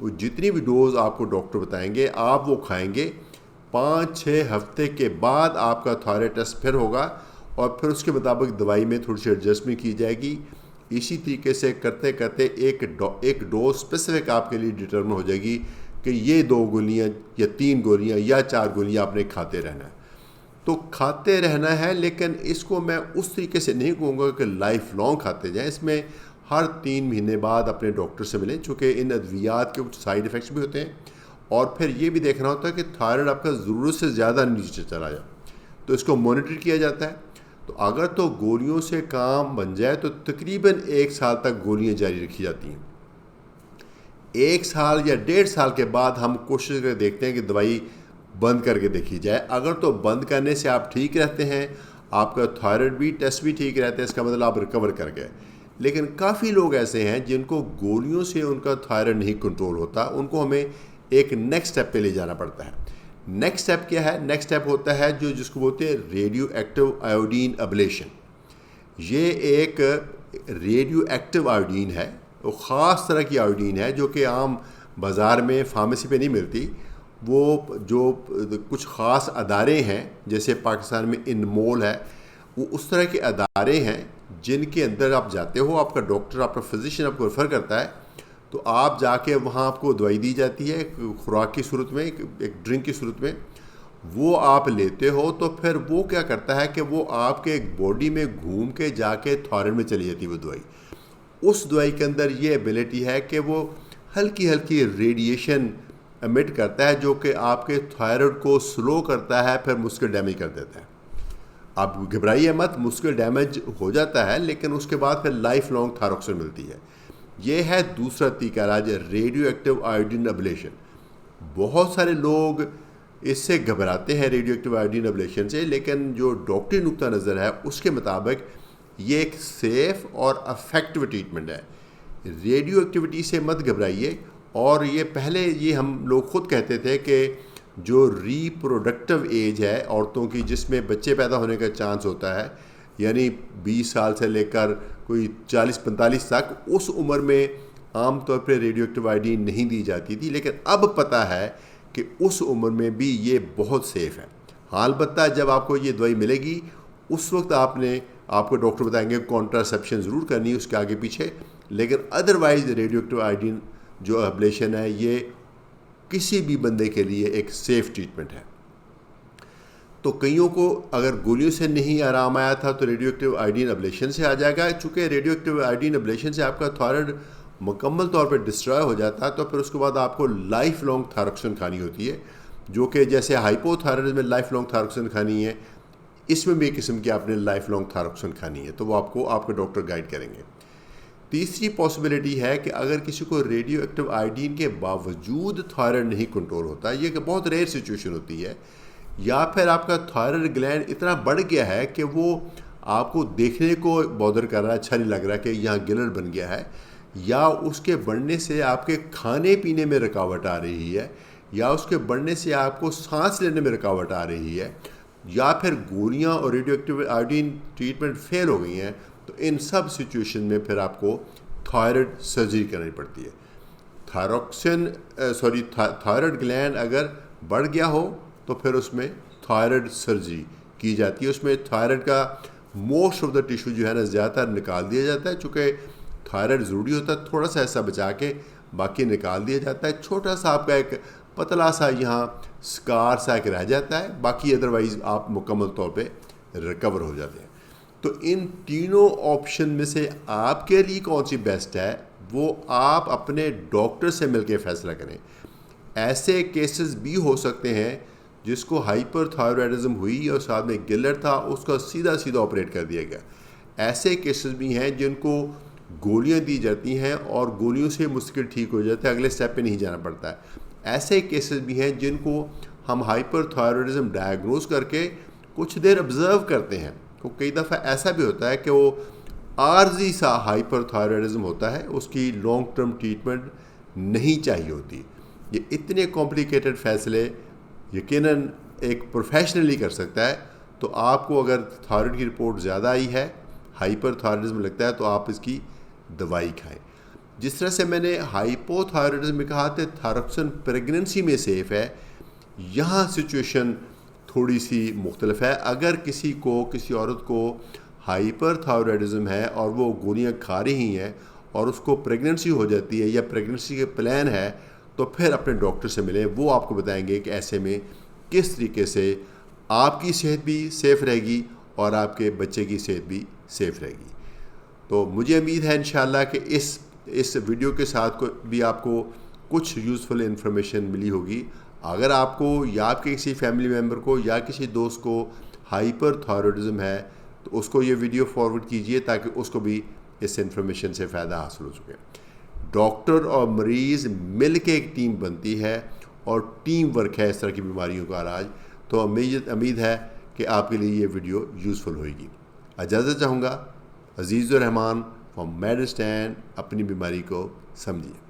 وہ جتنی بھی ڈوز آپ کو ڈاکٹر بتائیں گے آپ وہ کھائیں گے. 5-6 ہفتے کے بعد آپ کا تھائرائڈ ٹیسٹ پھر ہوگا اور پھر اس کے مطابق دوائی میں تھوڑی سی ایڈجسٹمنٹ کی جائے گی. اسی طریقے سے کرتے کرتے ایک ڈوز اسپیسیفک آپ کے لیے ڈٹرمن ہو جائے گی کہ یہ 2 گولیاں یا 3 گولیاں یا 4 گولیاں آپ نے کھاتے رہنا ہے. تو کھاتے رہنا ہے، لیکن اس کو میں اس طریقے سے نہیں کہوں گا کہ لائف لانگ کھاتے جائیں. اس میں ہر 3 مہینے بعد اپنے ڈاکٹر سے ملیں، چونکہ ان ادویات کے کچھ سائیڈ ایفیکٹس بھی ہوتے ہیں. اور پھر یہ بھی دیکھنا ہوتا ہے کہ تھائرائڈ آپ کا ضرورت سے زیادہ نیچے چلا جائے تو اس کو مانیٹر کیا جاتا ہے. تو اگر تو گولیوں سے کام بن جائے تو تقریباً 1 سال تک گولیاں جاری رکھی جاتی ہیں. 1 سال یا 1.5 سال کے بعد ہم کوشش کر دیکھتے ہیں کہ دوائی بند کر کے دیکھی جائے. اگر تو بند کرنے سے آپ ٹھیک رہتے ہیں، آپ کا تھائرائڈ بھی ٹیسٹ بھی ٹھیک رہتا ہے، اس کا مطلب آپ ریکور کر گئے. لیکن کافی لوگ ایسے ہیں جن کو گولیوں سے ان کا تھائرائڈ نہیں کنٹرول ہوتا، ان کو ہمیں ایک نیکسٹ اسٹیپ پہ لے جانا پڑتا ہے. نیکسٹ اسٹیپ کیا ہے؟ نیکسٹ اسٹیپ ہوتا ہے جس کو بولتے ہیں ریڈیو ایکٹیو آیوڈین ابلیشن. یہ ایک ریڈیو ایکٹیو آیوڈین ہے، وہ خاص طرح کی آیوڈین ہے جو کہ عام بازار میں فارمیسی پہ نہیں ملتی. وہ جو کچھ خاص ادارے ہیں جیسے پاکستان میں انمول ہے، وہ اس طرح کے ادارے ہیں جن کے اندر آپ جاتے ہو، آپ کا ڈاکٹر آپ کا فزیشین آپ کو ریفر کرتا ہے، تو آپ جا کے وہاں آپ کو دوائی دی جاتی ہے خوراک کی صورت میں، ایک ڈرنک کی صورت میں. وہ آپ لیتے ہو تو پھر وہ کیا کرتا ہے کہ وہ آپ کے باڈی میں گھوم کے جا کے تھائرائڈ میں چلی جاتی ہے. وہ دوائی، اس دوائی کے اندر یہ ایبلٹی ہے کہ وہ ہلکی ہلکی ریڈیشن ایمٹ کرتا ہے جو کہ آپ کے تھائرائڈ کو سلو کرتا ہے، پھر مسکل ڈیمیج کر دیتا ہے. آپ گھبرائیے مت، مسکل ڈیمیج ہو جاتا ہے لیکن اس کے بعد پھر لائف لانگ تھائروکسن ملتی ہے. یہ ہے دوسرا طریقہ علاج، ریڈیو ایکٹیو آیوڈین ابلیشن. بہت سارے لوگ اس سے گھبراتے ہیں ریڈیو ایکٹیو آیوڈین ابلیشن سے، لیکن جو ڈاکٹری نقطہ نظر ہے اس کے مطابق یہ ایک سیف اور افیکٹو ٹریٹمنٹ ہے. ریڈیو ایکٹیویٹی سے مت گھبرائیے. اور یہ پہلے یہ ہم لوگ خود کہتے تھے کہ جو ری پروڈکٹیو ایج ہے عورتوں کی، جس میں بچے پیدا ہونے کا چانس ہوتا ہے، یعنی 20 سال سے لے کر کوئی 40-45 تک، اس عمر میں عام طور پہ ریڈیو ایکٹیو آیوڈین نہیں دی جاتی تھی. لیکن اب پتہ ہے کہ اس عمر میں بھی یہ بہت سیف ہے. ہاں البتہ جب آپ کو یہ دوائی ملے گی اس وقت آپ کو ڈاکٹر بتائیں گے کانٹراسیپشن ضرور کرنی ہے اس کے آگے پیچھے، لیکن ادروائز ریڈیو ایکٹیو آیوڈین جو ابلیشن ہے یہ کسی بھی بندے کے لیے ایک سیف ٹریٹمنٹ ہے. تو کئیوں کو اگر گولیوں سے نہیں آرام آیا تھا تو ریڈیو ایکٹیو آیوڈین ابلیشن سے آ جائے گا. چونکہ ریڈیو ایکٹیو آیوڈین ابلیشن سے آپ کا تھائرائڈ مکمل طور پہ ڈسٹرائے ہو جاتا ہے، تو پھر اس کے بعد آپ کو لائف لانگ تھائروکسن کھانی ہوتی ہے، جو کہ جیسے ہائپو تھائرائڈزم میں لائف لانگ تھائروکسن کھانی ہے، اس میں بھی ایک قسم کی آپ نے لائف لانگ تھائروکسن کھانی ہے. تو وہ آپ کے ڈاکٹر گائیڈ کریں گے. تیسری پاسبلٹی ہے کہ اگر کسی کو ریڈیو ایکٹیو آیوڈین کے باوجود تھائرائڈ نہیں کنٹرول ہوتا، یہ کہ بہت ریئر سچویشن ہوتی ہے، یا پھر آپ کا تھائرائڈ گلینڈ اتنا بڑھ گیا ہے کہ وہ آپ کو دیکھنے کو بودر کر رہا ہے، اچھا نہیں لگ رہا کہ یہاں گلر بن گیا ہے، یا اس کے بڑھنے سے آپ کے کھانے پینے میں رکاوٹ آ رہی ہے، یا اس کے بڑھنے سے آپ کو سانس لینے میں رکاوٹ آ رہی ہے، یا پھر گولیاں اور ریڈیو ایکٹیو آیوڈین ٹریٹمنٹ فیل ہو گئی ہیں، تو ان سب سچویشن میں پھر آپ کو تھائرائڈ سرجری کرنی پڑتی ہے. تھائرائڈ گلینڈ اگر بڑھ گیا ہو تو پھر اس میں تھائرائڈ سرجری کی جاتی ہے. اس میں تھائرائڈ کا موسٹ آف دا ٹیشو جو ہے نا زیادہ تر نکال دیا جاتا ہے، چونکہ تھائرائڈ ضروری ہوتا ہے، تھوڑا سا ایسا بچا کے باقی نکال دیا جاتا ہے. چھوٹا سا آپ کا ایک پتلا سا یہاں سکار سا ایک رہ جاتا ہے، باقی ادروائز آپ مکمل طور پہ ریکور ہو جاتے ہیں. تو ان تینوں آپشن میں سے آپ کے لیے کون سی بیسٹ ہے وہ آپ اپنے ڈاکٹر سے مل کے فیصلہ کریں. ایسے کیسز بھی ہو سکتے ہیں جس کو ہائپر تھائرائڈزم ہوئی اور ساتھ میں گلر تھا، اس کا سیدھا آپریٹ کر دیا گیا. ایسے کیسز بھی ہیں جن کو گولیاں دی جاتی ہیں اور گولیوں سے مشکل ٹھیک ہو جاتا ہے، اگلے سٹیپ پہ نہیں جانا پڑتا ہے. ایسے کیسز بھی ہیں جن کو ہم ہائپر تھائرائڈزم ڈائگنوز کر کے کچھ دیر آبزرو کرتے ہیں. کئی دفعہ ایسا بھی ہوتا ہے کہ وہ عارضی سا ہائپر تھائرائڈزم ہوتا ہے، اس کی لانگ ٹرم ٹریٹمنٹ نہیں چاہیے ہوتی. یہ اتنے کمپلیکیٹڈ فیصلے یقیناً ایک پروفیشنلی کر سکتا ہے. تو آپ کو اگر تھائرائڈ کی رپورٹ زیادہ آئی ہے، ہائپر تھائرائڈزم لگتا ہے، تو آپ اس کی دوائی کھائیں. جس طرح سے میں نے ہائپو تھائرائڈزم میں کہا کہ تھائروکسن پریگننسی میں سیف ہے، یہاں سچویشن تھوڑی سی مختلف ہے۔ اگر کسی عورت کو ہائپر تھائرائڈزم ہے اور وہ گولیاں کھا رہی ہیں اور اس کو پریگننسی ہو جاتی ہے یا پریگننسی کے پلان ہے، تو پھر اپنے ڈاکٹر سے ملیں، وہ آپ کو بتائیں گے کہ ایسے میں کس طریقے سے آپ کی صحت بھی سیف رہے گی اور آپ کے بچے کی صحت بھی سیف رہے گی۔ تو مجھے امید ہے انشاءاللہ کہ اس ویڈیو کے ساتھ بھی آپ کو کچھ یوزفل انفارمیشن ملی ہوگی۔ اگر آپ کو یا آپ کے کسی فیملی ممبر کو یا کسی دوست کو ہائپر تھائرائڈزم ہے تو اس کو یہ ویڈیو فارورڈ کیجئے تاکہ اس کو بھی اس انفارمیشن سے فائدہ حاصل ہو سکے۔ ڈاکٹر اور مریض مل کے ایک ٹیم بنتی ہے اور ٹیم ورک ہے اس طرح کی بیماریوں کا علاج۔ تو امید ہے کہ آپ کے لیے یہ ویڈیو یوزفل ہوئے گی۔ اجازت چاہوں گا، عزیز الرحمان فرام میڈسٹین، اپنی بیماری کو سمجھیے۔